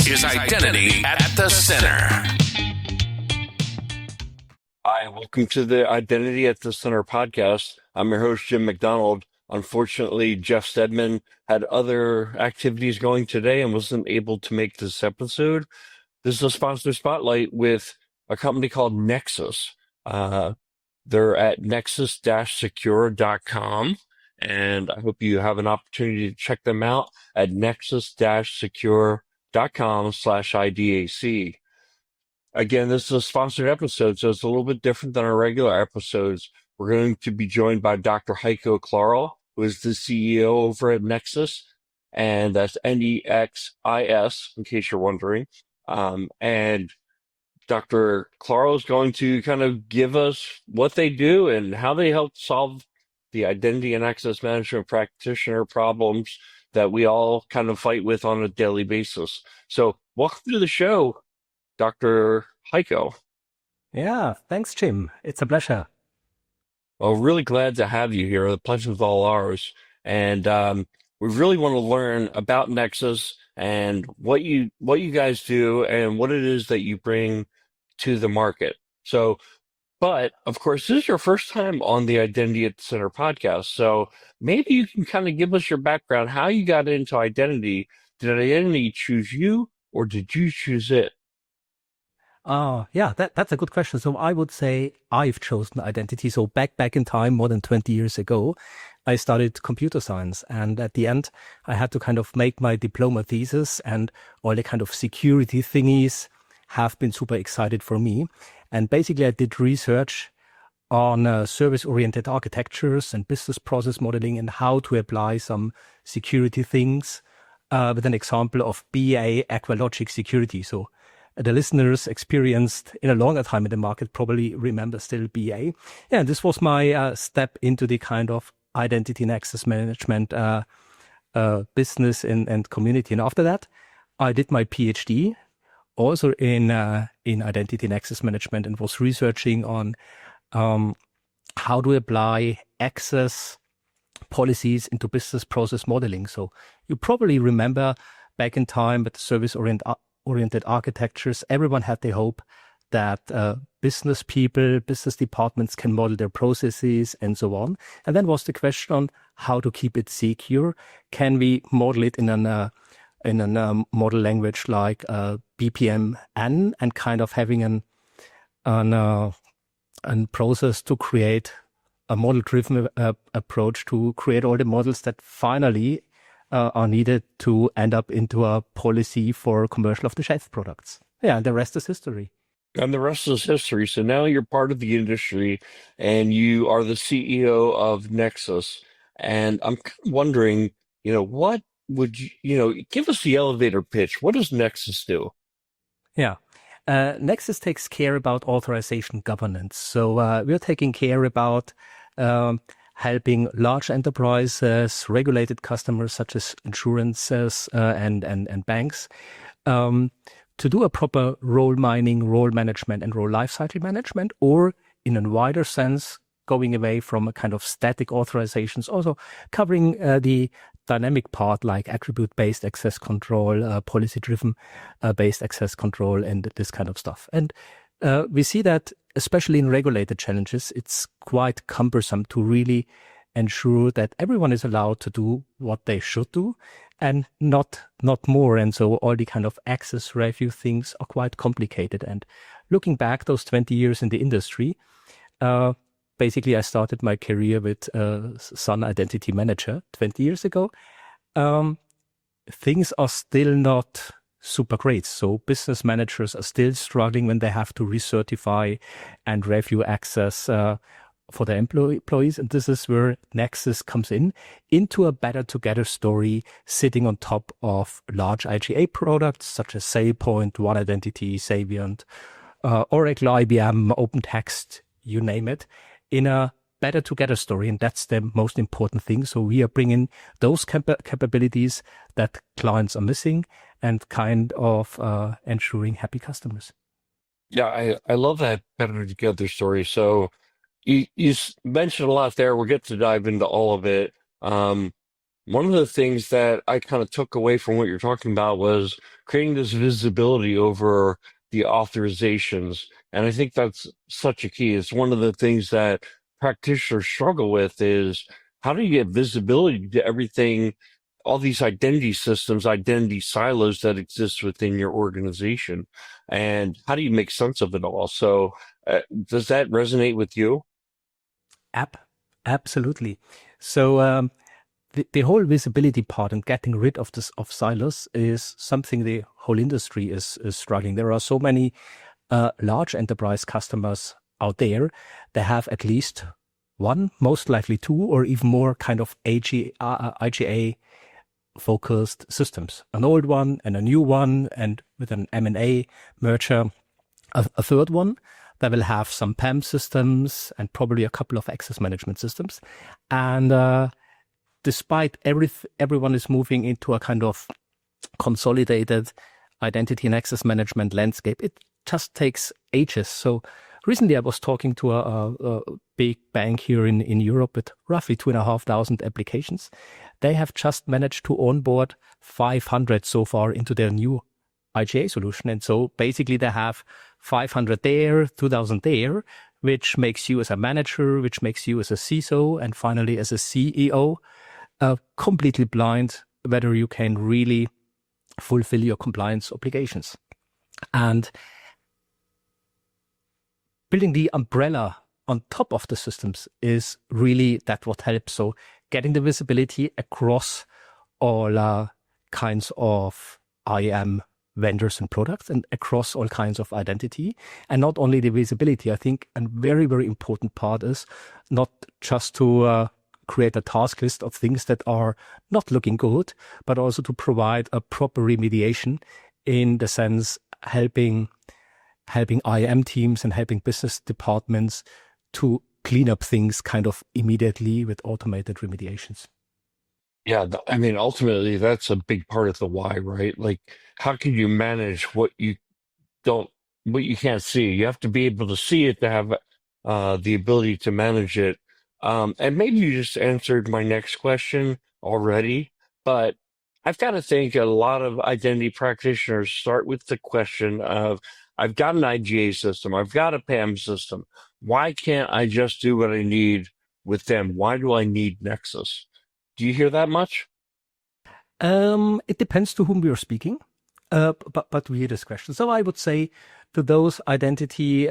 is Identity at the Center. Hi, welcome to the Identity at the Center podcast. I'm your host, Jim McDonald. Unfortunately, Jeff Stedman had other activities going today and wasn't able to make this episode. This is a sponsor spotlight with a company called Nexis. They're at nexis-secure.com, and I hope you have an opportunity to check them out at nexis-secure.com/IDAC. Again, this is a sponsored episode, so it's a little bit different than our regular episodes. We're going to be joined by Dr. Heiko Klarl, who is the CEO over at Nexis, and that's Nexis, in case you're wondering. And Dr. Klarl is going to kind of give us what they do and how they help solve the identity and access management practitioner problems that we all kind of fight with on a daily basis. So welcome to the show, Dr. Heiko. Yeah, thanks, Jim. It's a pleasure. Well, really glad to have you here. The pleasure is all ours. And we really want to learn about Nexis and what you guys do and what it is that you bring to the market. So, but of course, this is your first time on the Identity at the Center podcast. So maybe you can kind of give us your background, how you got into identity. Did identity choose you or did you choose it? Yeah, that's a good question. So I would say I've chosen identity. So back in time, more than 20 years ago, I studied computer science. And at the end, I had to kind of make my diploma thesis, and all the kind of security thingies have been super excited for me. And basically, I did research on service-oriented architectures and business process modeling and how to apply some security things with an example of BA Aqualogic security. So the listeners experienced in a longer time in the market probably remember still BA. Yeah, this was my step into the kind of identity and access management business and community. And after that, I did my PhD also in identity and access management, and was researching on how to apply access policies into business process modeling. So you probably remember back in time with the service-oriented architectures, everyone had the hope that business people, business departments can model their processes and so on. And then was the question on how to keep it secure. Can we model it in a model language like BPMN, and kind of having an process to create a model-driven approach to create all the models that finally are needed to end up into a policy for commercial off-the-shelf products. Yeah, and the rest is history. And the rest is history. So now you're part of the industry and you are the CEO of Nexis. And I'm wondering, what would give us the elevator pitch. What does Nexis do? Yeah. Nexis takes care about authorization governance. So we're taking care about helping large enterprises, regulated customers such as insurances and banks, to do a proper role mining, role management, and role lifecycle management, or in a wider sense, going away from a kind of static authorizations, also covering the dynamic part like attribute-based access control, policy-driven based access control, and this kind of stuff. And we see that, especially in regulated challenges, it's quite cumbersome to really ensure that everyone is allowed to do what they should do and not more. And so all the kind of access review things are quite complicated. And looking back those 20 years in the industry, basically I started my career with Sun Identity Manager 20 years ago. Things are still not super great. So business managers are still struggling when they have to recertify and review access for their employees. And this is where Nexis comes into a better together story, sitting on top of large IGA products such as SailPoint, One Identity, Savient, Oracle, IBM, OpenText, you name it, in a better together story. And that's the most important thing. So we are bringing those capabilities that clients are missing and kind of ensuring happy customers. Yeah, I love that better together story. So you mentioned a lot there. We'll get to dive into all of it. One of the things that I kind of took away from what you're talking about was creating this visibility over the authorizations. And I think that's such a key. It's one of the things that practitioners struggle with is how do you get visibility to everything, all these identity systems, identity silos that exist within your organization? And how do you make sense of it all? So, does that resonate with you? Absolutely. So the whole visibility part and getting rid of this of silos is something the whole industry is struggling. There are so many large enterprise customers out there that have at least one, most likely two, or even more kind of IGA focused systems. An old one and a new one, and with an M&A merger, a third one that will have some PAM systems and probably a couple of access management systems. And despite everyone is moving into a kind of consolidated identity and access management landscape, it just takes ages. So recently I was talking to a big bank here in Europe with roughly 2,500 applications. They have just managed to onboard 500 so far into their new IGA solution. And so basically they have 500 there, 2,000 there, which makes you as a manager, which makes you as a CISO, and finally as a CEO, completely blind whether you can really fulfill your compliance obligations. And building the umbrella on top of the systems is really that what helps. So getting the visibility across all kinds of IAM vendors and products and across all kinds of identity. And not only the visibility, I think a very, very important part is not just to create a task list of things that are not looking good, but also to provide a proper remediation, in the sense helping IAM teams and helping business departments to clean up things kind of immediately with automated remediations. Yeah, I mean, ultimately, that's a big part of the why, right? Like, how can you manage don't, what you can't see? You have to be able to see it to have the ability to manage it. And maybe you just answered my next question already, but I've got to think a lot of identity practitioners start with the question of, I've got an IGA system, I've got a PAM system. Why can't I just do what I need with them? Why do I need Nexus? Do you hear that much? It depends to whom we are speaking, but we hear this question. So I would say to those identity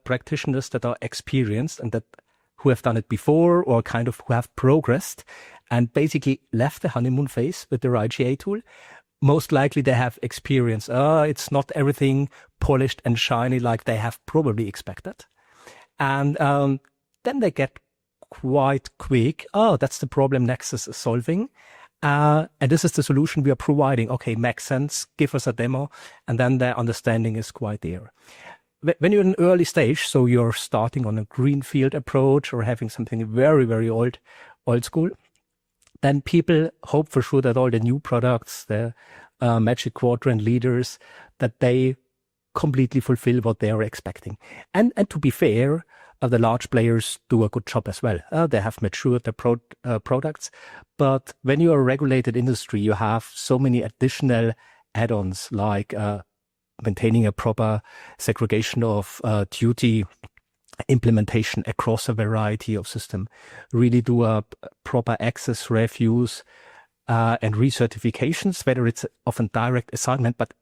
practitioners that are experienced and that who have done it before, or kind of who have progressed and basically left the honeymoon phase with their IGA tool, most likely they have experience. It's not everything polished and shiny like they have probably expected. And then they get quite quick, that's the problem Nexus is solving. And this is the solution we are providing. Okay, makes sense. Give us a demo. And then their understanding is quite there. When you're in an early stage, so you're starting on a greenfield approach or having something very, very old school, then people hope for sure that all the new products, the Magic Quadrant leaders, that they completely fulfill what they are expecting. And to be fair, the large players do a good job as well. They have matured their products. But when you're a regulated industry, you have so many additional add-ons like maintaining a proper segregation of duty implementation across a variety of systems, really do a proper access reviews and recertifications, whether it's of a direct assignment, but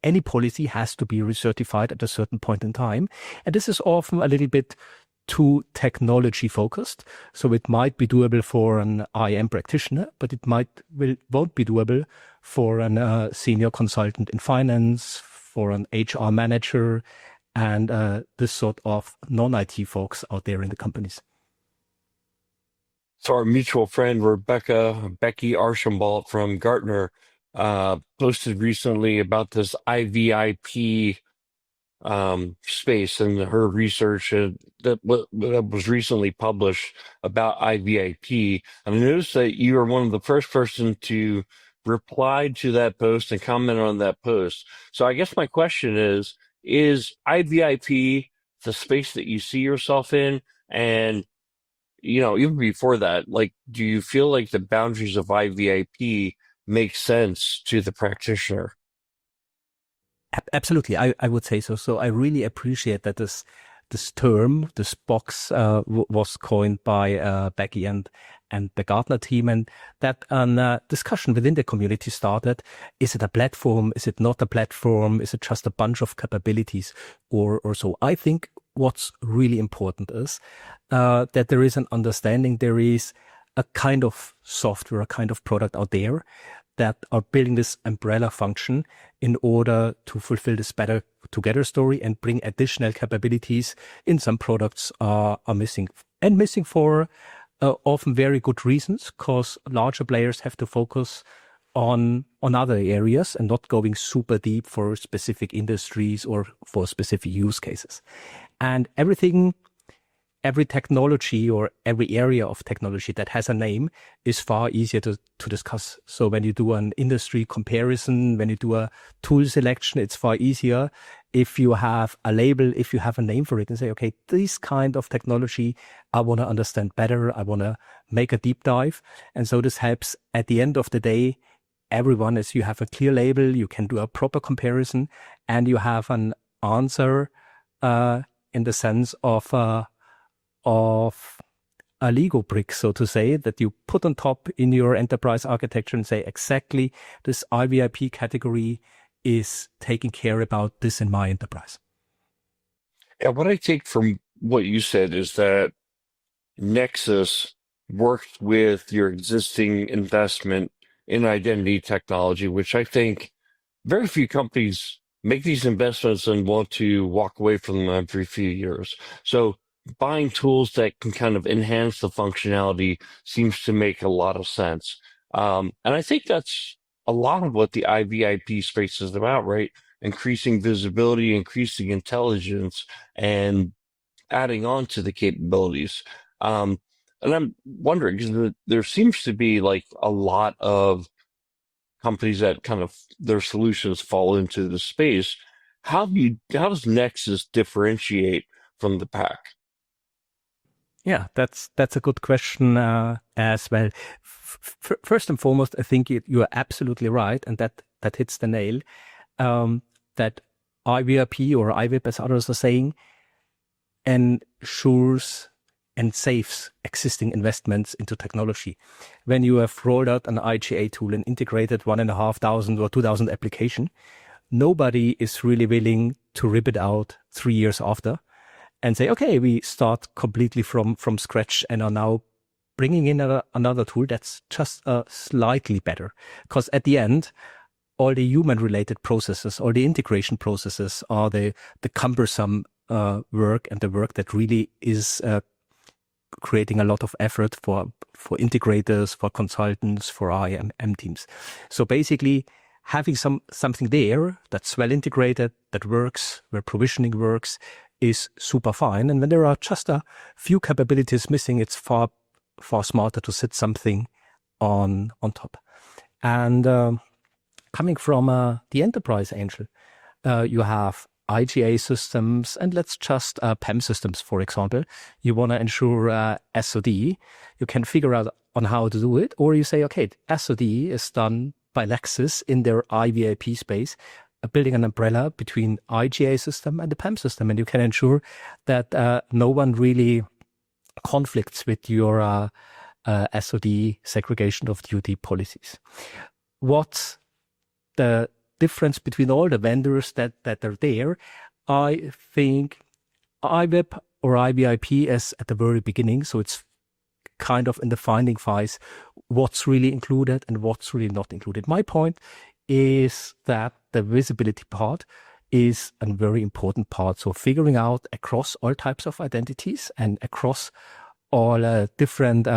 any policy has to be recertified at a certain point in time. And this is often a little bit too technology focused. So it might be doable for an IAM practitioner, but it won't be doable for a senior consultant in finance, for an HR manager, and this sort of non-IT folks out there in the companies. So our mutual friend Becky Archambault from Gartner posted recently about this IVIP space and her research that was recently published about IVIP. And I noticed that you are one of the first person to reply to that post and comment on that post. So I guess my question is IVIP the space that you see yourself in? And even before that, like, do you feel like the boundaries of IVIP make sense to the practitioner? Absolutely, I would say so. So I really appreciate that this term, this box, was coined by Becky and the Gartner team, and that discussion within the community started. Is it a platform? Is it not a platform? Is it just a bunch of capabilities, or so? I think what's really important is that there is an understanding. There is a kind of software, a kind of product out there that are building this umbrella function in order to fulfill this better together story and bring additional capabilities in some products are missing, and missing for often very good reasons, because larger players have to focus on other areas and not going super deep for specific industries or for specific use cases. And every technology or every area of technology that has a name is far easier to discuss. So when you do an industry comparison, when you do a tool selection, it's far easier if you have a label, if you have a name for it and say, okay, this kind of technology, I want to understand better. I want to make a deep dive. And so this helps at the end of the day, everyone, as you have a clear label, you can do a proper comparison, and you have an answer in the sense of a Lego brick, so to say, that you put on top in your enterprise architecture and say exactly this IVIP category is taking care about this in my enterprise. Yeah, what I take from what you said is that Nexus worked with your existing investment in identity technology, which I think very few companies make these investments and want to walk away from them every few years. So buying tools that can kind of enhance the functionality seems to make a lot of sense. And I think that's a lot of what the IVIP space is about, right? Increasing visibility, increasing intelligence, and adding on to the capabilities. And I'm wondering, because there seems to be like a lot of companies that kind of their solutions fall into the space. How does Nexus differentiate from the pack? Yeah, that's a good question as well. First and foremost, I think you are absolutely right, and that hits the nail. That IVIP or IVIP, as others are saying, ensures and saves existing investments into technology. When you have rolled out an IGA tool and integrated 1,500 or 2,000 application, nobody is really willing to rip it out 3 years after and say, okay, we start completely from scratch and are now bringing in another tool that's just slightly better. Because at the end, all the human-related processes, all the integration processes are the cumbersome work, and the work that really is creating a lot of effort for integrators, for consultants, for IAM teams. So basically, having something there that's well integrated, that works, where provisioning works, is super fine. And when there are just a few capabilities missing, it's far smarter to sit something on top. And coming from the enterprise angle, you have IGA systems, and let's just PAM systems, for example. You want to ensure SOD. You can figure out on how to do it, or you say, okay, SOD is done by Nexis in their IVIP space, building an umbrella between IGA system and the PAM system, and you can ensure that no one really conflicts with your SOD segregation of duty policies. What's the difference between all the vendors that are there? I think IVIP or IVIP is at the very beginning, so it's kind of in the finding phase what's really included and what's really not included. My point is that the visibility part is a very important part. So figuring out across all types of identities and across all different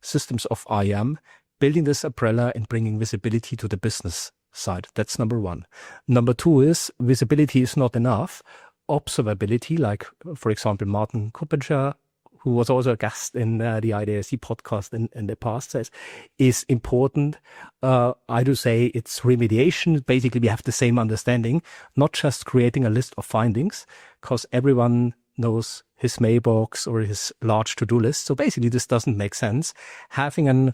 systems of IAM, building this umbrella and bringing visibility to the business side. That's number one. Number two is visibility is not enough. Observability, like, for example, Martin Kuppinger, who was also a guest in the IDSC podcast in the past, says, is important. I do say it's remediation. Basically, we have the same understanding, not just creating a list of findings, because everyone knows his mailbox or his large to-do list. So basically, this doesn't make sense. Having an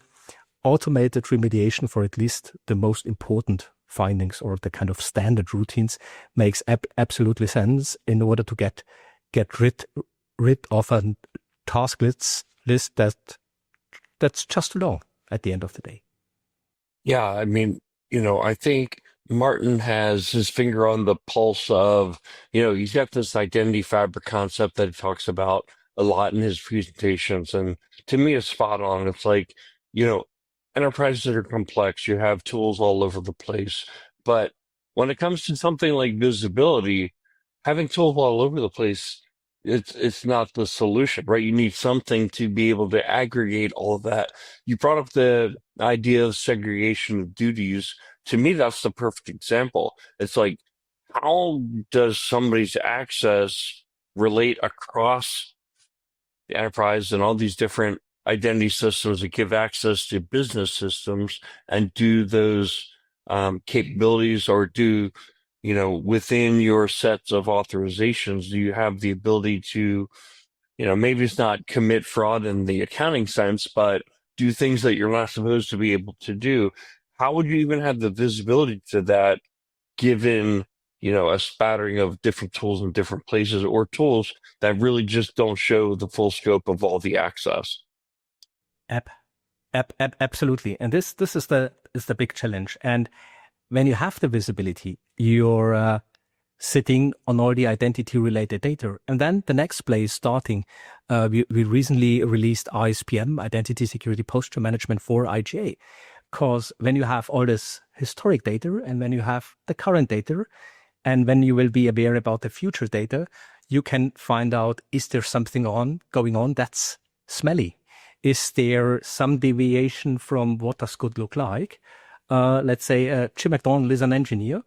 automated remediation for at least the most important findings or the kind of standard routines makes absolutely sense in order to get rid of a task list that's just too long at the end of the day. Yeah, I mean, I think Martin has his finger on the pulse of, he's got this identity fabric concept that he talks about a lot in his presentations. And to me, it's spot on. It's like, enterprises that are complex, you have tools all over the place. But when it comes to something like visibility, having tools all over the place, it's not the solution, right? You need something to be able to aggregate all of that. You brought up the idea of segregation of duties. To me, that's the perfect example. It's like, how does somebody's access relate across the enterprise and all these different identity systems that give access to business systems, and do those capabilities, or do, within your sets of authorizations, do you have the ability to, maybe it's not commit fraud in the accounting sense, but do things that you're not supposed to be able to do? How would you even have the visibility to that, given, a spattering of different tools in different places, or tools that really just don't show the full scope of all the access? Absolutely. And this is the big challenge. And when you have the visibility, you're sitting on all the identity related data. And then the next play is starting. We recently released ISPM, Identity Security Posture Management for IGA. Because when you have all this historic data, and when you have the current data, and when you will be aware about the future data, you can find out, is there something going on that's smelly? Is there some deviation from what does good look like? Let's say Jim McDonald is an engineer,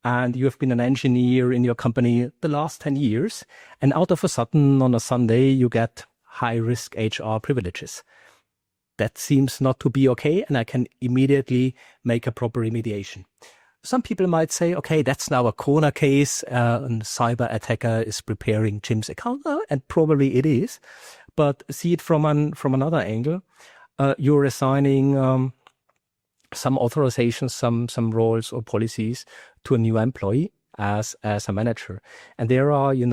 and you have been an engineer in your company the last 10 years, and out of a sudden on a Sunday, you get high-risk HR privileges. That seems not to be okay, and I can immediately make a proper remediation. Some people might say, okay, that's now a corner case, a cyber attacker is preparing Jim's account, and probably it is. But see it from another angle. You're assigning some authorizations, some roles or policies to a new employee as a manager. And there are, in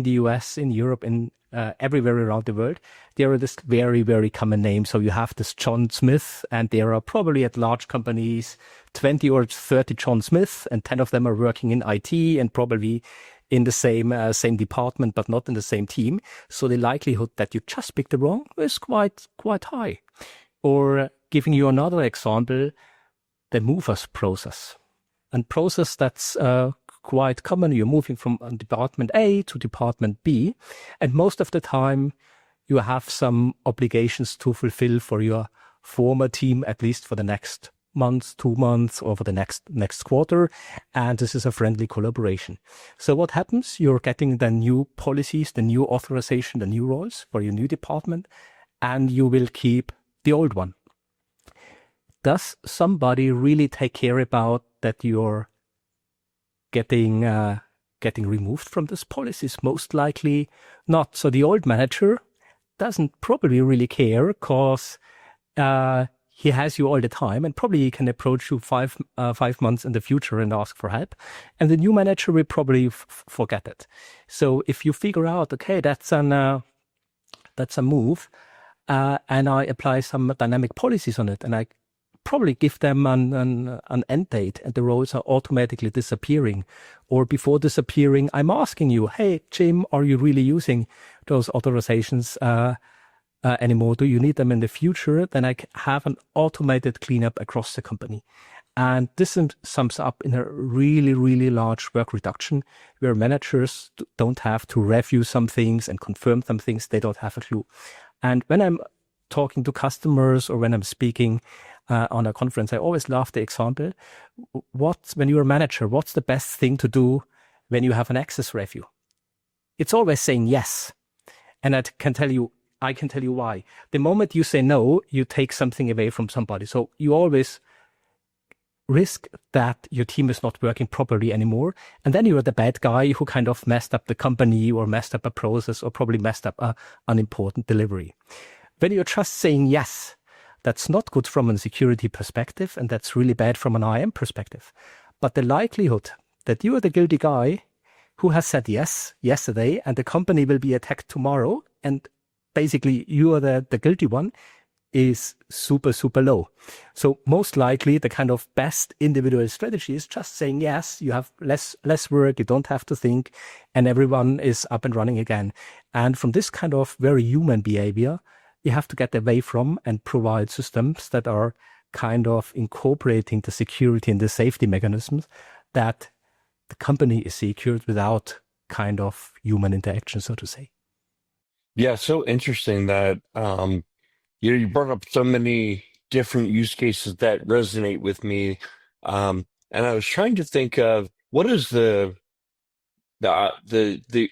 the US, in Europe, in everywhere around the world, there are this very, very common name. So you have this John Smith, and there are probably at large companies 20 or 30 John Smith, and 10 of them are working in IT and probably in the same department, but not in the same team. So the likelihood that you just picked the wrong is quite high. Or giving you another example, the movers process. And process that's quite common. You're moving from department A to department B, and most of the time you have some obligations to fulfill for your former team, at least for the next month, 2 months, or for the next quarter. And this is a friendly collaboration. So what happens? You're getting the new policies, the new authorization, the new roles for your new department, and you will keep the old one. Does somebody really take care about that you're getting removed from these policies? Most likely not. So the old manager doesn't probably really care, because he has you all the time, and probably he can approach you 5 months in the future and ask for help. And the new manager will probably forget it. So if you figure out, okay, that's a move, and I apply some dynamic policies on it, and I probably give them an end date, and the roles are automatically disappearing. Or before disappearing, I'm asking you, hey, Jim, are you really using those authorizations anymore? Do you need them in the future? Then I have an automated cleanup across the company. And this sums up in a really, really large work reduction, where managers don't have to review some things and confirm some things. They don't have a clue. And when I'm talking to customers, or when I'm speaking on a conference, I always love the example. When you're a manager, what's the best thing to do when you have an access review? It's always saying yes. And I can tell you why. The moment you say no, you take something away from somebody. So you always risk that your team is not working properly anymore. And then you're the bad guy who kind of messed up the company or messed up a process or probably messed up an important delivery. When you're just saying yes, that's not good from a security perspective, and that's really bad from an IAM perspective. But the likelihood that you are the guilty guy who has said yes yesterday and the company will be attacked tomorrow, and basically you are the guilty one, is super, super low. So most likely the kind of best individual strategy is just saying yes, you have less work, you don't have to think, and everyone is up and running again. And from this kind of very human behavior, you have to get away from and provide systems that are kind of incorporating the security and the safety mechanisms that the company is secured without kind of human interaction, so to say. Yeah, so interesting that you brought up so many different use cases that resonate with me, and I was trying to think of what is the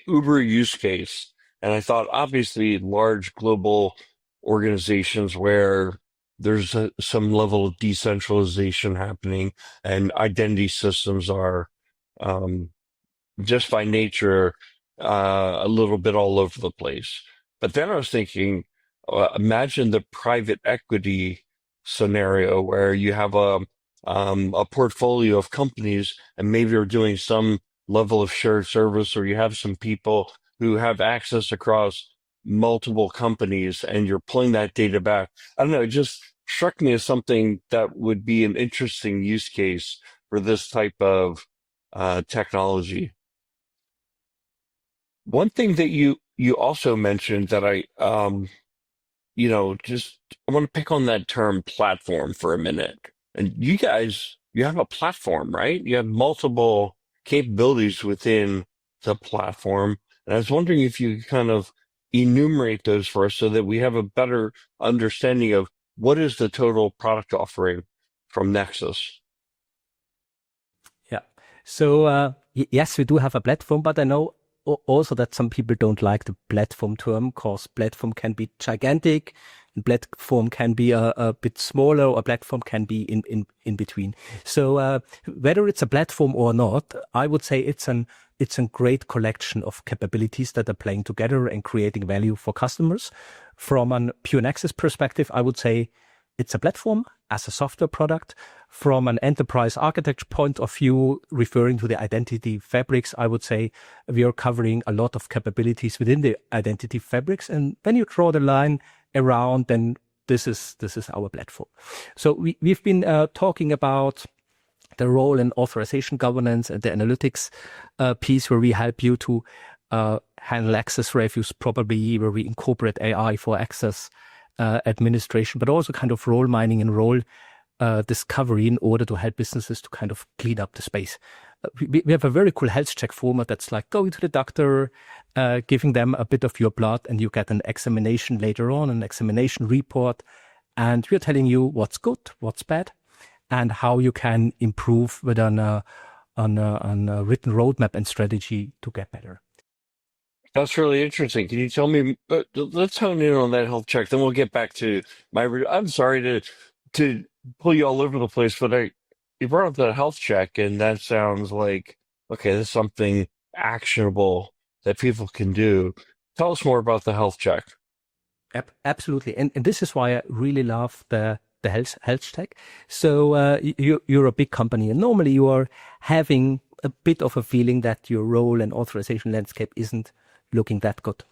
Uber use case, and I thought obviously large global organizations where there's some level of decentralization happening, and identity systems are just by nature a little bit all over the place. But then I was thinking, imagine the private equity scenario where you have a portfolio of companies and maybe you're doing some level of shared service, or you have some people who have access across multiple companies and you're pulling that data back. I don't know, it just struck me as something that would be an interesting use case for this type of technology. One thing that you also mentioned that I I want to pick on that term platform for a minute. And you guys, you have a platform, right? You have multiple capabilities within the platform. And I was wondering if you could kind of enumerate those for us so that we have a better understanding of what is the total product offering from Nexis. Yeah. So yes, we do have a platform, but I know also that some people don't like the platform term because platform can be gigantic and platform can be a bit smaller, or platform can be in between. So whether it's a platform or not, I would say it's a great collection of capabilities that are playing together and creating value for customers. From a pure Nexus perspective, I would say it's a platform as a software product. From an enterprise architecture point of view, referring to the identity fabrics, I would say we are covering a lot of capabilities within the identity fabrics. And when you draw the line around, then this is our platform. So we've been talking about the role in authorization governance and the analytics piece, where we help you to handle access reviews properly, where we incorporate AI for access administration, but also kind of role mining and role discovery in order to help businesses to kind of clean up the space. We have a very cool health check format that's like going to the doctor, giving them a bit of your blood, and you get an examination later on, an examination report, and we're telling you what's good, what's bad, and how you can improve with on a written roadmap and strategy to get better. That's really interesting. Can you tell me? Let's hone in on that health check. Then we'll get back to my. I'm sorry to pull you all over the place, but you brought up that health check, and that sounds like okay. There's something actionable that people can do. Tell us more about the health check. Absolutely, and this is why I really love the health check. So you're a big company, and normally you are having a bit of a feeling that your role and authorization landscape isn't looking that good.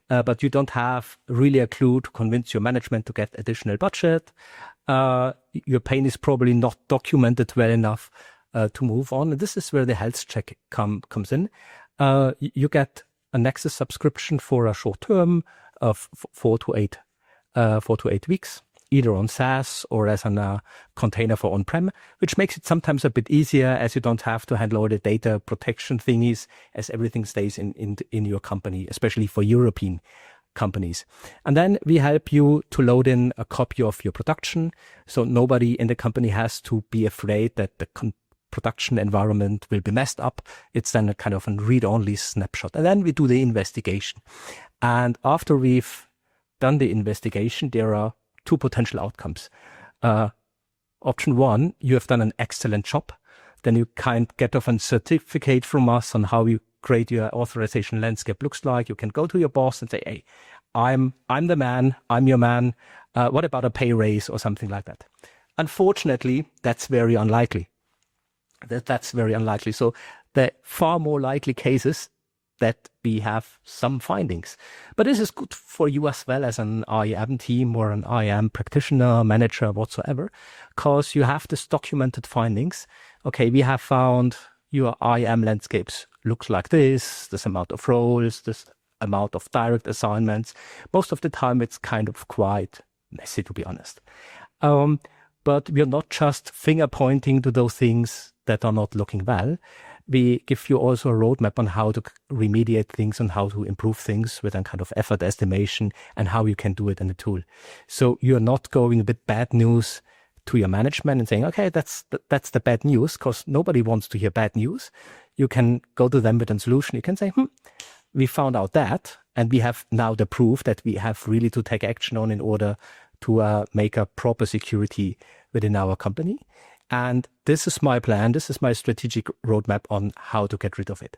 But you don't have really a clue to convince your management to get additional budget. Your pain is probably not documented well enough to move on. And this is where the health check comes in. You get a Nexus subscription for a short term of 4 to 8 weeks, either on SaaS or as a container for on-prem, which makes it sometimes a bit easier as you don't have to handle all the data protection thingies, as everything stays in your company, especially for European companies. And then we help you to load in a copy of your production, so nobody in the company has to be afraid that the production environment will be messed up. It's then a kind of a read-only snapshot. And then we do the investigation. And after we've done the investigation, there are 2 potential outcomes. Option one, you have done an excellent job. Then you can get off a certificate from us on how you create your authorization landscape looks like. You can go to your boss and say, hey, I'm the man, I'm your man. What about a pay raise or something like that? Unfortunately, that's very unlikely. That's very unlikely. So the far more likely cases that we have some findings. But this is good for you as well as an IAM team or an IAM practitioner, manager, whatsoever, because you have this documented findings. Okay, we have found your IAM landscapes looks like this amount of roles, this amount of direct assignments. Most of the time, it's kind of quite messy, to be honest. But we're not just finger pointing to those things that are not looking well. We give you also a roadmap on how to remediate things and how to improve things with a kind of effort estimation and how you can do it in the tool. So you're not going with bad news to your management and saying, okay, that's the bad news, because nobody wants to hear bad news. You can go to them with a solution. You can say, we found out that, and we have now the proof that we have really to take action on in order to make a proper security within our company. And this is my plan. This is my strategic roadmap on how to get rid of it.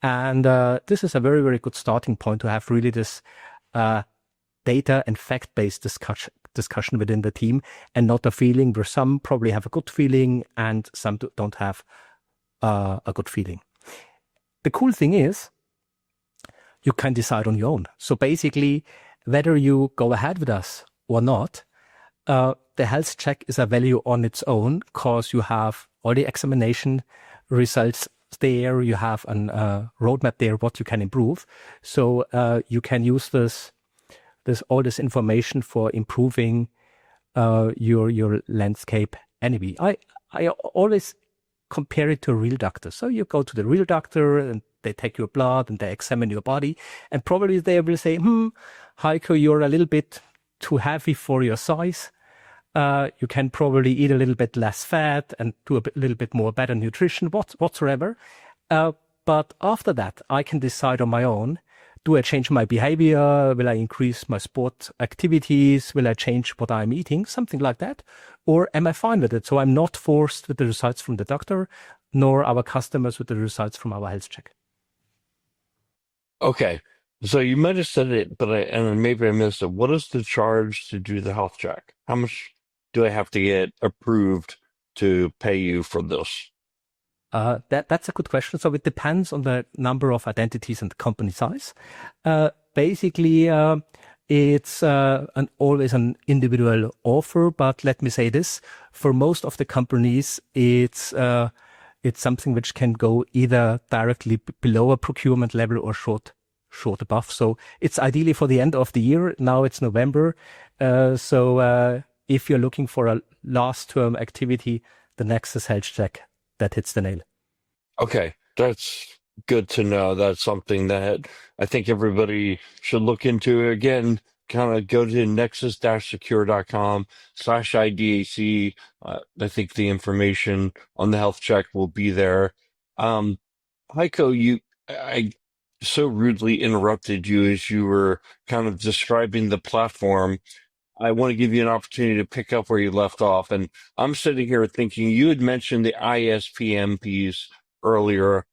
And this is a very, very good starting point to have really this data and fact-based discussion within the team, and not a feeling where some probably have a good feeling and some don't have a good feeling. The cool thing is you can decide on your own. So basically, whether you go ahead with us or not, the health check is a value on its own, because you have all the examination results there. You have a roadmap there, what you can improve. So you can use all this information for improving your landscape anyway. I always compare it to a real doctor. So you go to the real doctor and they take your blood and they examine your body, and probably they will say, Heiko, you're a little bit too heavy for your size. You can probably eat a little bit less fat and do a little bit more better nutrition, whatsoever. But after that, I can decide on my own. Do I change my behavior? Will I increase my sport activities? Will I change what I'm eating? Something like that. Or am I fine with it? So I'm not forced with the results from the doctor, nor our customers with the results from our health check. Okay. So you might have said it, but maybe I missed it. What is the charge to do the health check? How much do I have to get approved to pay you for this? That's a good question. So it depends on the number of identities and the company size. Basically, it's always an individual offer. But let me say this: for most of the companies, it's something which can go either directly below a procurement level or short above. So it's ideally for the end of the year. Now it's November. So if you're looking for a last term activity, the Nexis health check, that hits the nail. Okay, that's good to know. That's something that I think everybody should look into. Again, kind of go to nexus-secure.com/IDAC. I think the information on the health check will be there. Heiko, I so rudely interrupted you as you were kind of describing the platform. I want to give you an opportunity to pick up where you left off. And I'm sitting here thinking, you had mentioned the ISPM piece earlier.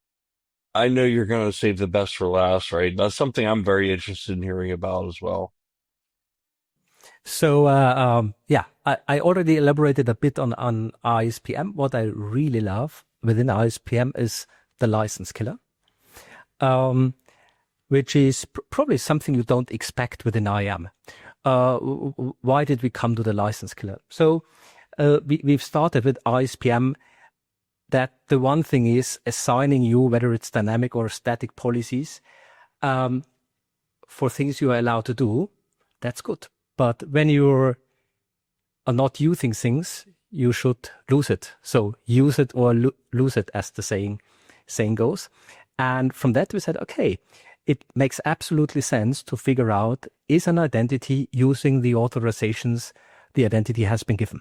I know you're going to save the best for last, right? That's something I'm very interested in hearing about as well. So, I already elaborated a bit on ISPM. What I really love within ISPM is the license killer, which is probably something you don't expect within IAM. Why did we come to the license killer? So we've started with ISPM, that the one thing is assigning you, whether it's dynamic or static policies, for things you are allowed to do. That's good. But when you are not using things, you should lose it. So use it or lose it, as the saying goes. And from that we said, okay, it makes absolutely sense to figure out, is an identity using the authorizations the identity has been given?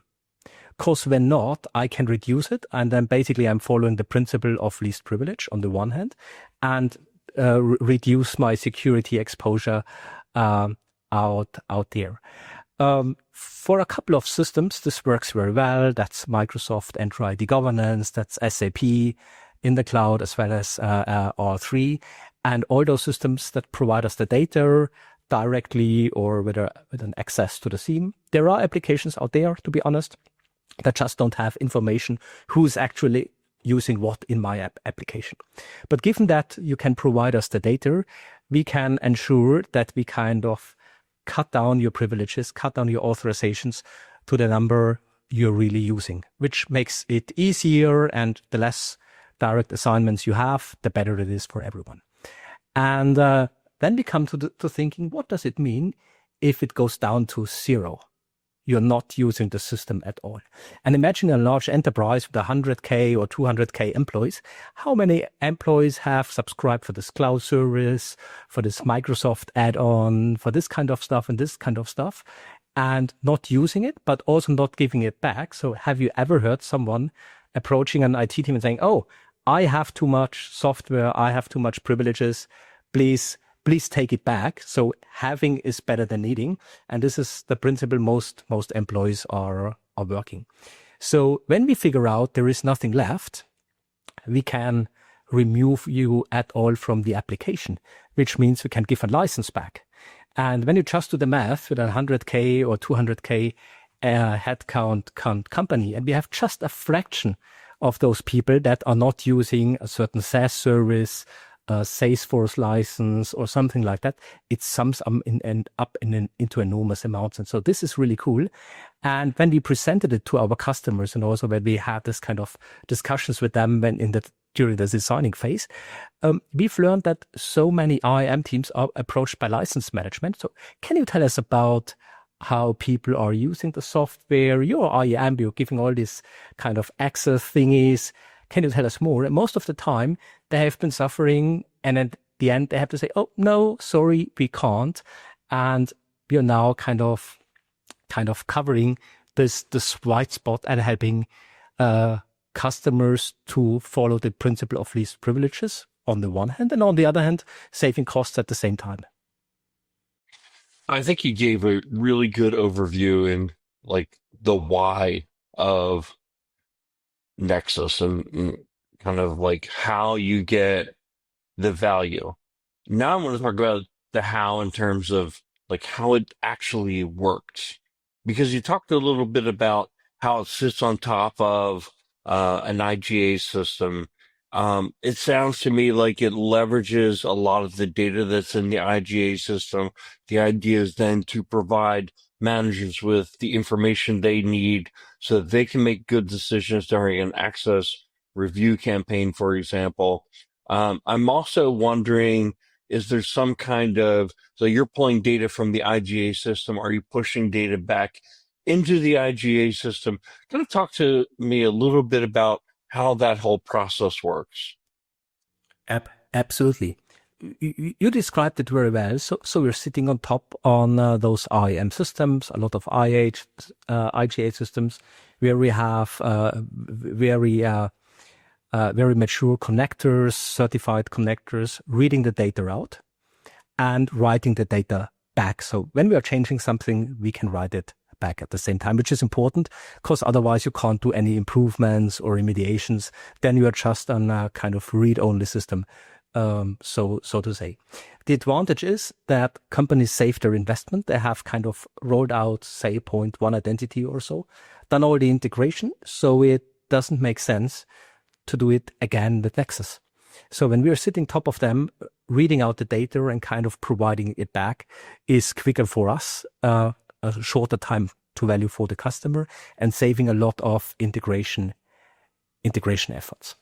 Because when not, I can reduce it. And then basically I'm following the principle of least privilege on the one hand, and reduce my security exposure out there. For a couple of systems, this works very well. That's Microsoft Entra ID Governance, that's SAP in the cloud, as well as all three. And all those systems that provide us the data directly or with an access to the theme. There are applications out there, to be honest, that just don't have information who's actually using what in my application. But given that you can provide us the data, we can ensure that we kind of cut down your privileges, cut down your authorizations to the number you're really using, which makes it easier, and the less direct assignments you have, the better it is for everyone. And then we come to thinking, what does it mean if it goes down to zero? You're not using the system at all. And imagine a large enterprise with 100K or 200K employees. How many employees have subscribed for this cloud service, for this Microsoft add-on, for this kind of stuff and this kind of stuff, and not using it, but also not giving it back? So have you ever heard someone approaching an IT team and saying, oh, I have too much software, I have too much privileges, please take it back. So having is better than needing. And this is the principle most employees are working. So when we figure out there is nothing left, we can remove you at all from the application, which means we can give a license back. And when you just do the math with a 100K or 200K headcount company, and we have just a fraction of those people that are not using a certain SaaS service, Salesforce license or something like that, it sums up into enormous amounts. And so this is really cool. And when we presented it to our customers, and also when we had this kind of discussions with them during the designing phase, we've learned that so many IAM teams are approached by license management. So can you tell us about how people are using the software? You're IAM, you're giving all these kind of access thingies. Can you tell us more? And most of the time, they have been suffering, and at the end, they have to say, "Oh no, sorry, we can't." And we are now kind of covering this white spot and helping customers to follow the principle of least privileges on the one hand, and on the other hand, saving costs at the same time. I think you gave a really good overview in like the why of Nexus and kind of like how you get the value. Now I want to talk about the how in terms of like how it actually works, because you talked a little bit about how it sits on top of an IGA system. It sounds to me like it leverages a lot of the data that's in the IGA system. The idea is then to provide managers with the information they need so that they can make good decisions during an access review campaign, for example. I'm also wondering, is there some kind of, so you're pulling data from the IGA system, are you pushing data back into the IGA system? Kind of talk to me a little bit about how that whole process works. Absolutely. You described it very well. So we're sitting on top on those IAM systems, a lot of IGA systems, where we have very mature connectors, certified connectors, reading the data out and writing the data back. So when we are changing something, we can write it back at the same time, which is important because otherwise you can't do any improvements or remediations. Then you are just on a kind of read-only system. So to say. The advantage is that companies save their investment. They have kind of rolled out, say, 0.1 identity or so, done all the integration. So it doesn't make sense to do it again with Nexus. So when we are sitting top of them, reading out the data and kind of providing it back is quicker for us, a shorter time to value for the customer, and saving a lot of integration efforts.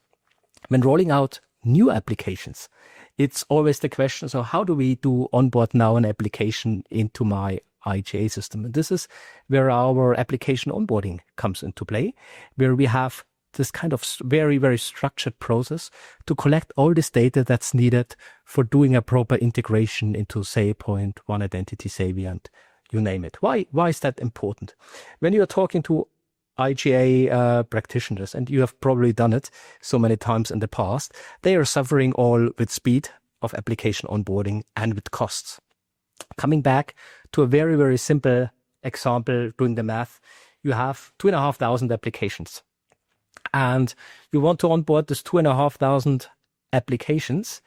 When rolling out new applications, it's always the question, so how do we do onboard now an application into my IGA system? And this is where our application onboarding comes into play, where we have this kind of very, very structured process to collect all this data that's needed for doing a proper integration into, say, 0.1 identity Savient, you name it. Why is that important? When you are talking to IGA practitioners, and you have probably done it so many times in the past, they are suffering all with speed of application onboarding and with costs. Coming back to a very, very simple example, doing the math, you have 2,500 applications. And you want to onboard this 2,500 applications.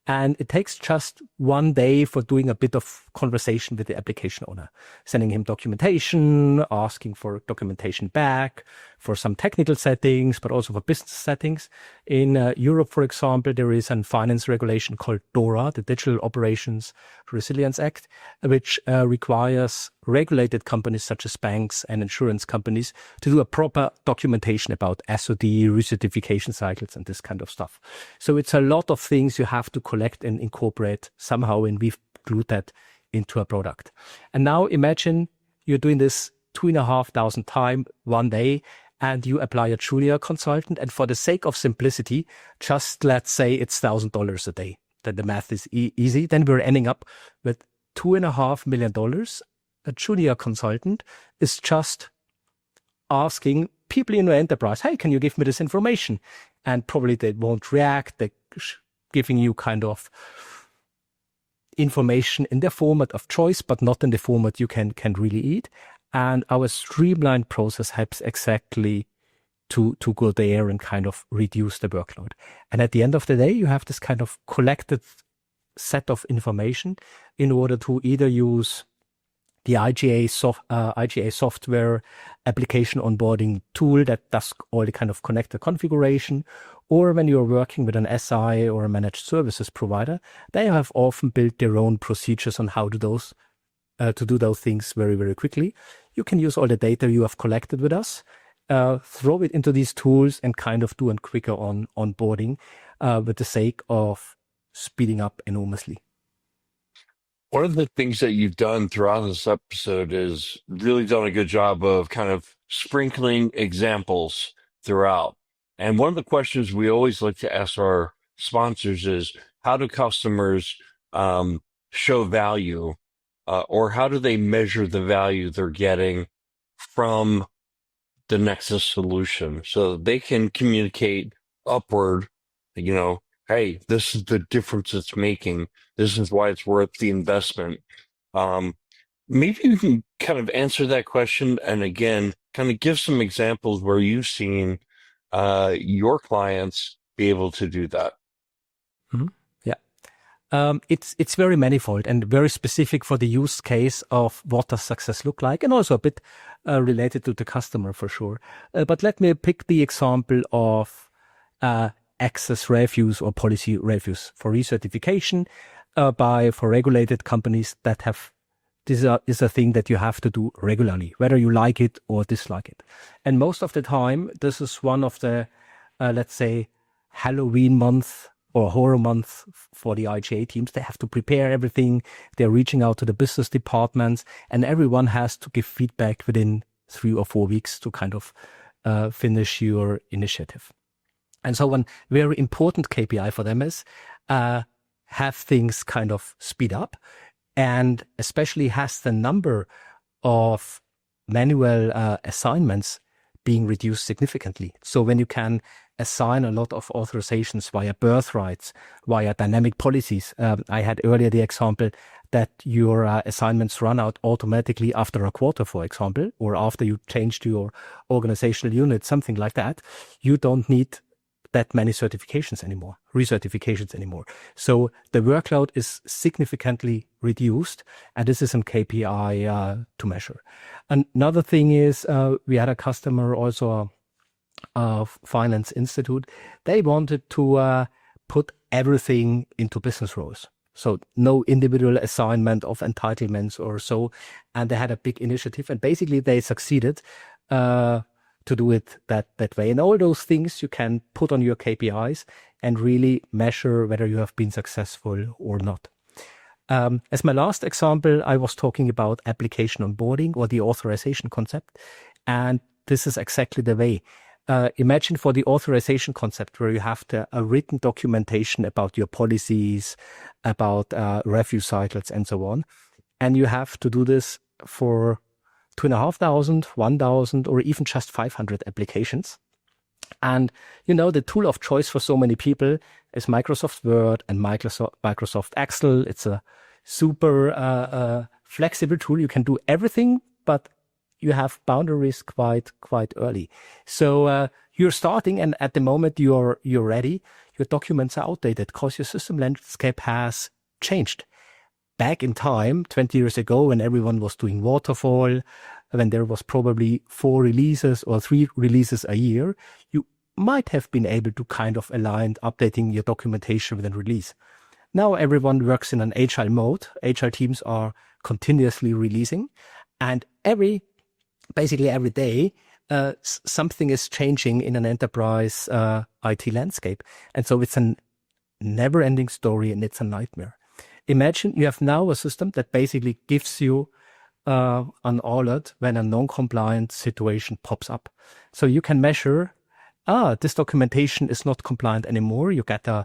And it takes just 1 day for doing a bit of conversation with the application owner, sending him documentation, asking for documentation back, for some technical settings, but also for business settings. In Europe, for example, there is a finance regulation called DORA, the Digital Operations Resilience Act, which requires regulated companies such as banks and insurance companies to do a proper documentation about SOD, recertification cycles, and this kind of stuff. So it's a lot of things you have to collect and incorporate somehow, and we've glued that into a product. And now imagine you're doing this 2,500 times 1 day, and you apply a junior consultant, and for the sake of simplicity, just let's say it's $1,000 a day. Then the math is easy. Then we're ending up with $2.5 million. A junior consultant is just asking people in your enterprise, hey, can you give me this information? And probably they won't react. They're giving you kind of information in the format of choice, but not in the format you can really eat. And our streamlined process helps exactly to go there and kind of reduce the workload. And at the end of the day, you have this kind of collected set of information in order to either use the IGA software application onboarding tool that does all the kind of connected configuration, or when you're working with an SI or a managed services provider, they have often built their own procedures on how to do those things very, very quickly. You can use all the data you have collected with us, throw it into these tools, and kind of do a quicker onboarding with the sake of speeding up enormously. One of the things that you've done throughout this episode is really done a good job of kind of sprinkling examples throughout. And one of the questions we always like to ask our sponsors is, how do customers show value, or how do they measure the value they're getting from the Nexis solution, so they can communicate upward, hey, this is the difference it's making. This is why it's worth the investment. Maybe you can kind of answer that question, and again, kind of give some examples where you've seen your clients be able to do that. Mm-hmm. Yeah. It's very manifold and very specific for the use case of what does success look like, and also a bit related to the customer for sure. But let me pick the example of access reviews or policy reviews for recertification for regulated companies that have this is a thing that you have to do regularly, whether you like it or dislike it. And most of the time, this is one of the, let's say, Halloween month or horror month for the IGA teams. They have to prepare everything. They're reaching out to the business departments, and everyone has to give feedback within 3 or 4 weeks to kind of finish your initiative. And so one very important KPI for them is have things kind of speed up, and especially has the number of manual assignments being reduced significantly. So when you can assign a lot of authorizations via birthrights, via dynamic policies. I had earlier the example that your assignments run out automatically after a quarter, for example, or after you changed your organizational unit, something like that. You don't need that many recertifications anymore. So the workload is significantly reduced, and this is a KPI to measure. Another thing is we had a customer also, Finance Institute. They wanted to put everything into business roles. So no individual assignment of entitlements or so. And they had a big initiative, and basically they succeeded to do it that way. And all those things you can put on your KPIs and really measure whether you have been successful or not. As my last example, I was talking about application onboarding or the authorization concept. And this is exactly the way. Imagine for the authorization concept where you have a written documentation about your policies, about review cycles and so on. And you have to do this for 2,500, 1,000, or even just 500 applications. And, the tool of choice for so many people is Microsoft Word and Microsoft Excel. It's a super flexible tool. You can do everything but you have boundaries quite early. So you're starting, and at the moment you're ready, your documents are outdated because your system landscape has changed. Back in time, 20 years ago, when everyone was doing waterfall, when there was probably 4 releases or 3 releases a year, you might have been able to kind of align updating your documentation with a release. Now everyone works in an agile mode. Agile teams are continuously releasing, and basically every day, something is changing in an enterprise IT landscape. And so it's a never-ending story, and it's a nightmare. Imagine you have now a system that basically gives you an alert when a non-compliant situation pops up. So you can measure, this documentation is not compliant anymore. You get a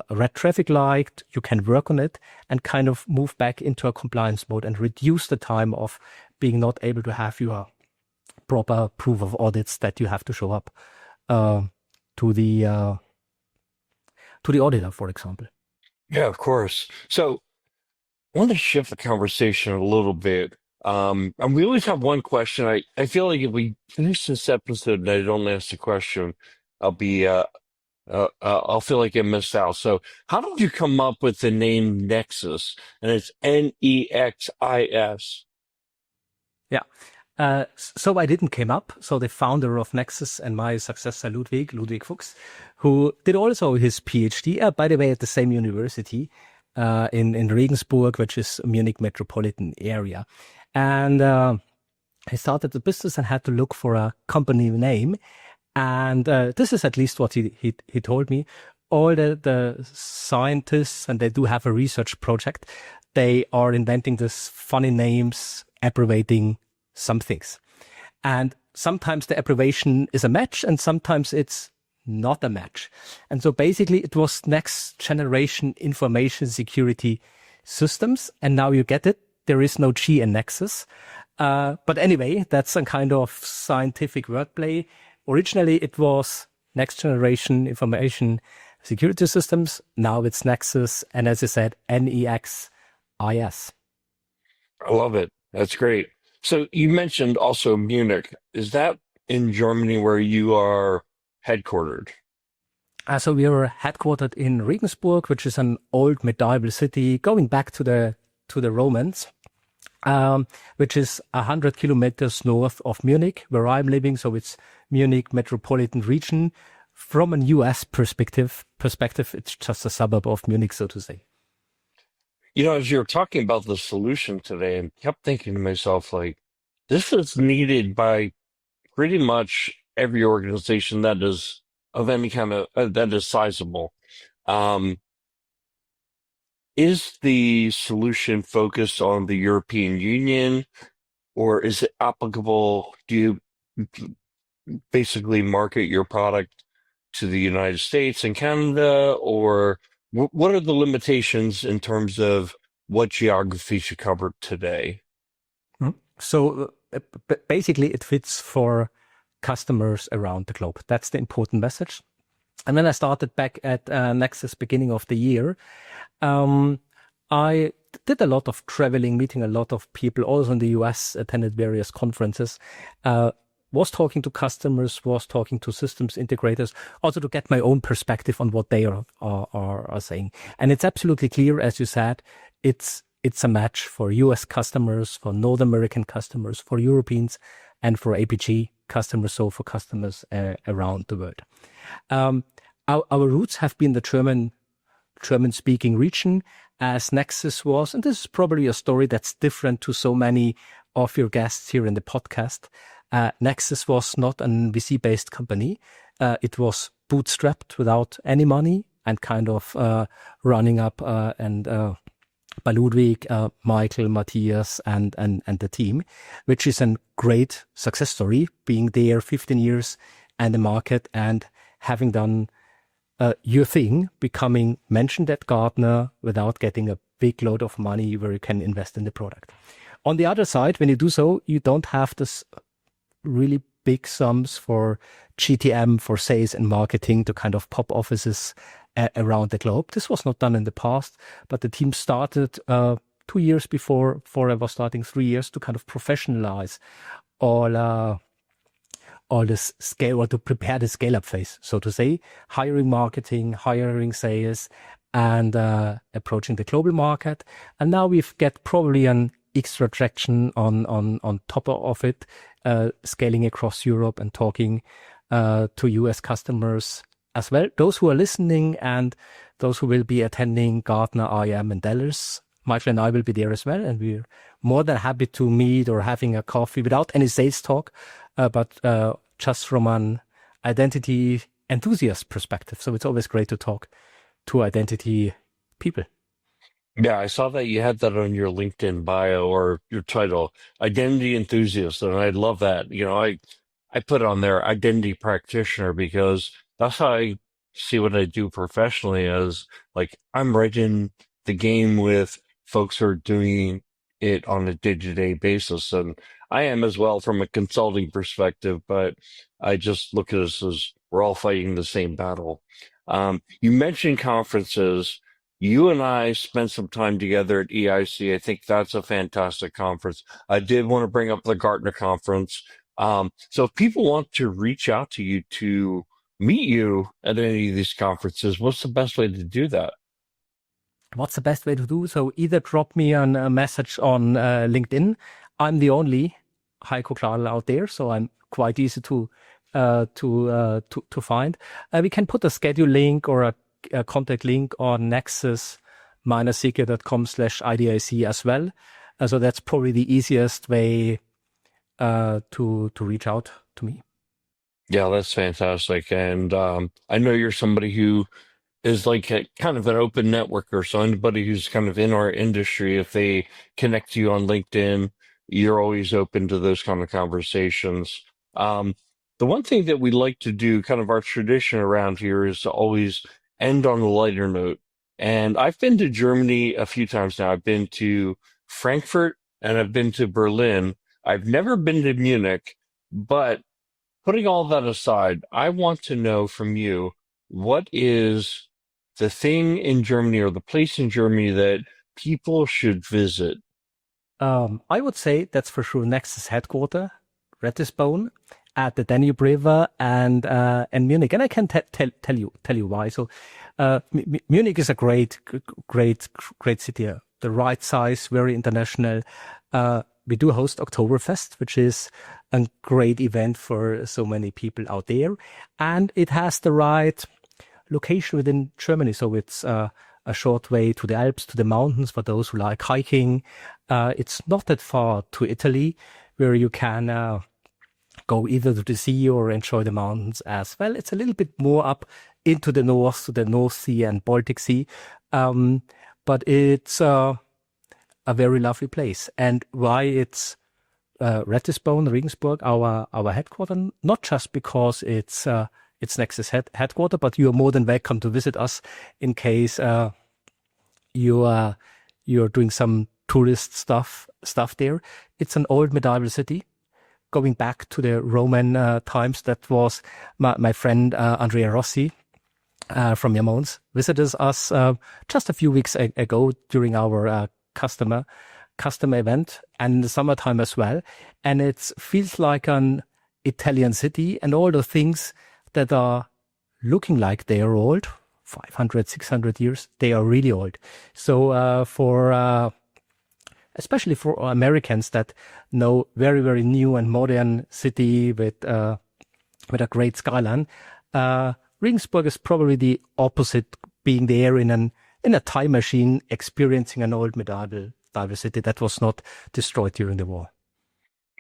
red traffic light, you can work on it and kind of move back into a compliance mode and reduce the time of being not able to have your proper proof of audits that you have to show up to the auditor, for example. Yeah, of course. So I want to shift the conversation a little bit. And we always have one question. I feel like if we finish this episode and I don't ask the question, I'll feel like I missed out. So how did you come up with the name Nexis? And it's Nexis. Yeah. So I didn't came up. So the founder of Nexis and my successor, Ludwig Fuchs, who did also his PhD, by the way, at the same university in Regensburg, which is Munich metropolitan area. And he started the business and had to look for a company name. And this is at least what he told me. All the scientists, and they do have a research project, they are inventing this funny names, abbreviating some things. And sometimes the abbreviation is a match and sometimes it's not a match. And so basically it was next generation information security systems. And now you get it. There is no G in Nexus. But anyway, that's a kind of scientific wordplay. Originally, it was next generation information security systems. Now it's Nexus. And as I said, Nexis. I love it. That's great. So you mentioned also Munich. Is that in Germany where you are headquartered? So we are headquartered in Regensburg, which is an old medieval city going back to the Romans, which is 100 kilometers north of Munich, where I'm living. So it's Munich metropolitan region. From a US perspective, it's just a suburb of Munich, so to say. You know, as you're talking about the solution today, I kept thinking to myself, like, this is needed by pretty much every organization that is of any kind of that is sizable. Is the solution focused on the European Union, or is it applicable? Do you basically market your product to the United States and Canada, or what are the limitations in terms of what geography should cover today? So basically it fits for customers around the globe. That's the important message. And when I started back at Nexis beginning of the year, I did a lot of traveling, meeting a lot of people, also in the US, attended various conferences, was talking to customers, was talking to systems integrators, also to get my own perspective on what they are saying. And it's absolutely clear, as you said, it's a match for US customers, for North American customers, for Europeans, and for APG customers, so for customers around the world. Our roots have been the German-speaking region, as Nexis was, and this is probably a story that's different to so many of your guests here in the podcast. Nexis was not an VC-based company. It was bootstrapped without any money and kind of running up by Ludwig, Michael, Matthias, and the team, which is a great success story, being there 15 years and the market and having done your thing, becoming mentioned at Gartner without getting a big load of money where you can invest in the product. On the other side, when you do so, you don't have this really big sums for GTM, for sales and marketing to kind of pop offices around the globe. This was not done in the past, but the team started to 2 years before I was starting, 3 years, to kind of professionalize all this scale, or to prepare the scale up phase, so to say, hiring marketing, hiring sales, and approaching the global market. And now we've got probably an extra traction on top of it, scaling across Europe and talking to US customers as well. Those who are listening and those who will be attending Gartner, IM, and Dallas, Michael and I will be there as well. And we're more than happy to meet or having a coffee without any sales talk, but just from an identity enthusiast perspective. So it's always great to talk to identity people. Yeah, I saw that you had that on your LinkedIn bio or your title, identity enthusiast, and I love that. I put on there identity practitioner because that's how I see what I do professionally as, like, I'm right in the game with folks who are doing it on a day-to-day basis. And I am as well from a consulting perspective, but I just look at us as we're all fighting the same battle. You mentioned conferences. You and I spent some time together at EIC. I think that's a fantastic conference. I did want to bring up the Gartner conference. So if people want to reach out to you to meet you at any of these conferences, what's the best way to do that? What's the best way to do? So either drop me a message on LinkedIn. I'm the only Heiko Klarl out there, so I'm quite easy to find. We can put a schedule link or a contact link on nexis-secure.com/IDIC as well. So that's probably the easiest way to reach out to me. Yeah, that's fantastic. And I know you're somebody who is like kind of an open networker. So anybody who's kind of in our industry, if they connect to you on LinkedIn, you're always open to those kind of conversations. The one thing that we like to do, kind of our tradition around here, is to always end on a lighter note. And I've been to Germany a few times now. I've been to Frankfurt and I've been to Berlin. I've never been to Munich, but putting all that aside, I want to know from you, what is the thing in Germany or the place in Germany that people should visit? I would say that's for sure Nexis headquarters, Ratisbon, at the Danube River, and Munich. And I can tell you why. So Munich is a great city. The right size, very international. We do host Oktoberfest, which is a great event for so many people out there, and it has the right location within Germany. So it's a short way to the Alps, to the mountains for those who like hiking. It's not that far to Italy, where you can go either to the sea or enjoy the mountains as well. It's a little bit more up into the north, to the North Sea and Baltic Sea. But it's a very lovely place. And why it's Ratisbon, Regensburg, our headquarters, not just because it's Nexis headquarters, but you are more than welcome to visit us in case you're doing some tourist stuff there. It's an old medieval city, going back to the Roman times. That was my friend Andrea Rossi from Yamons visited us just a few weeks ago during our customer event, and in the summertime as well. And it feels like an Italian city, and all the things that are looking like they are old, 500, 600 years, they are really old. So especially for Americans that know very, very new and modern city with a great skyline, Regensburg is probably the opposite, being there in a time machine, experiencing an old medieval city that was not destroyed during the war.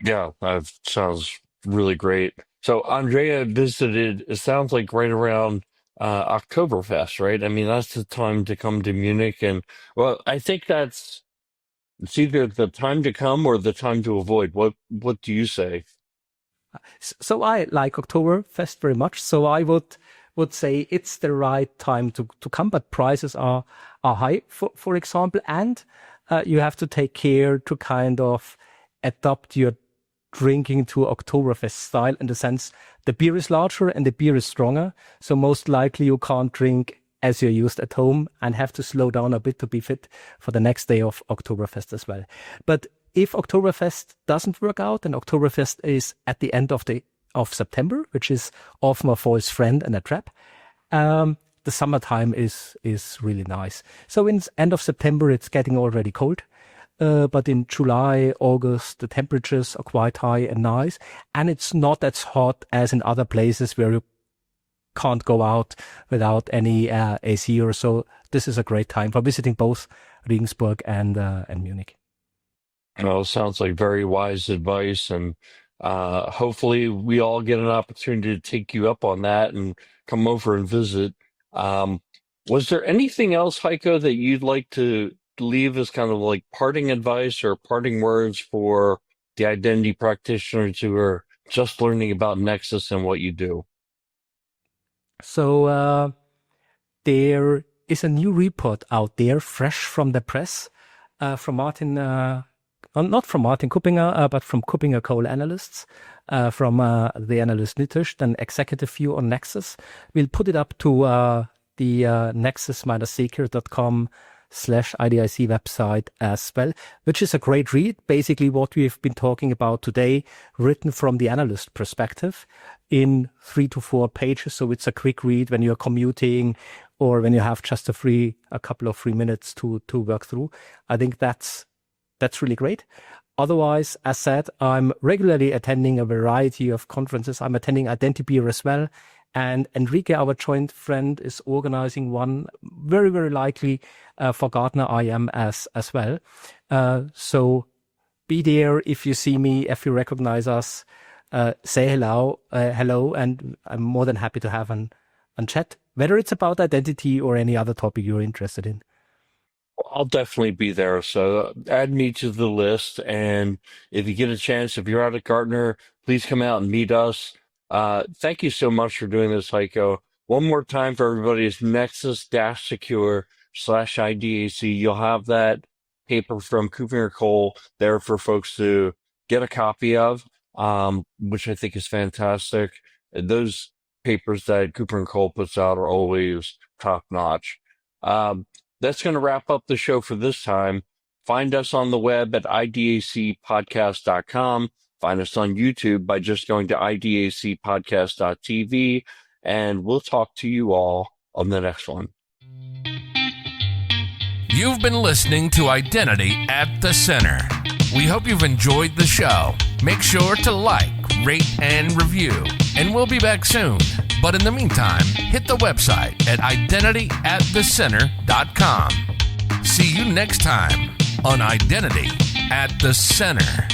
Yeah, that sounds really great. So Andrea visited, it sounds like right around Oktoberfest, right? I mean, that's the time to come to Munich. And well, I think it's either the time to come or the time to avoid. What do you say? So I like Oktoberfest very much. So I would say it's the right time to come, but prices are high, for example, and you have to take care to kind of adapt your drinking to Oktoberfest style, in the sense the beer is larger and the beer is stronger. So most likely you can't drink as you're used at home and have to slow down a bit to be fit for the next day of Oktoberfest as well. But if Oktoberfest doesn't work out, and Oktoberfest is at the end of September, which is often a false friend and a trap, the summertime is really nice. So in end of September, it's getting already cold. But in July, August, the temperatures are quite high and nice. And it's not as hot as in other places where you can't go out without any AC or so. This is a great time for visiting both Regensburg and Munich. Well, sounds like very wise advice. And hopefully we all get an opportunity to take you up on that and come over and visit. Was there anything else, Heiko, that you'd like to leave as kind of like parting advice or parting words for the identity practitioners who are just learning about Nexis and what you do? So there is a new report out there, fresh from the press, from Martin, not from Martin Kuppinger, but from Kuppinger Cole analysts, from the analyst Nitish, an executive view on Nexis. We'll put it up to the nexis-secure.com/IDIC website as well, which is a great read. Basically what we've been talking about today, written from the analyst perspective in 3 to 4 pages. So it's a quick read when you're commuting or when you have just a couple of free minutes to work through. I think that's really great. Otherwise, as said, I'm regularly attending a variety of conferences. I'm attending Identibeer as well. And Enrique, our joint friend, is organizing one, very, very likely for Gartner IM as well. So be there if you see me, if you recognize us, say hello, and I'm more than happy to have a chat, whether it's about identity or any other topic you're interested in. I'll definitely be there. So add me to the list. And if you get a chance, if you're out at Gartner, please come out and meet us. Thank you so much for doing this, Heiko. One more time for everybody is nexis-secure/IDAC. You'll have that paper from Kuppinger Cole there for folks to get a copy of, which I think is fantastic. Those papers that Kuppinger Cole puts out are always top notch. That's going to wrap up the show for this time. Find us on the web at idacpodcast.com. Find us on YouTube by just going to idacpodcast.tv, and we'll talk to you all on the next one. You've been listening to Identity at the Center. We hope you've enjoyed the show. Make sure to like, rate, and review, and we'll be back soon. But in the meantime, hit the website at identityatthecenter.com. See you next time on Identity at the Center.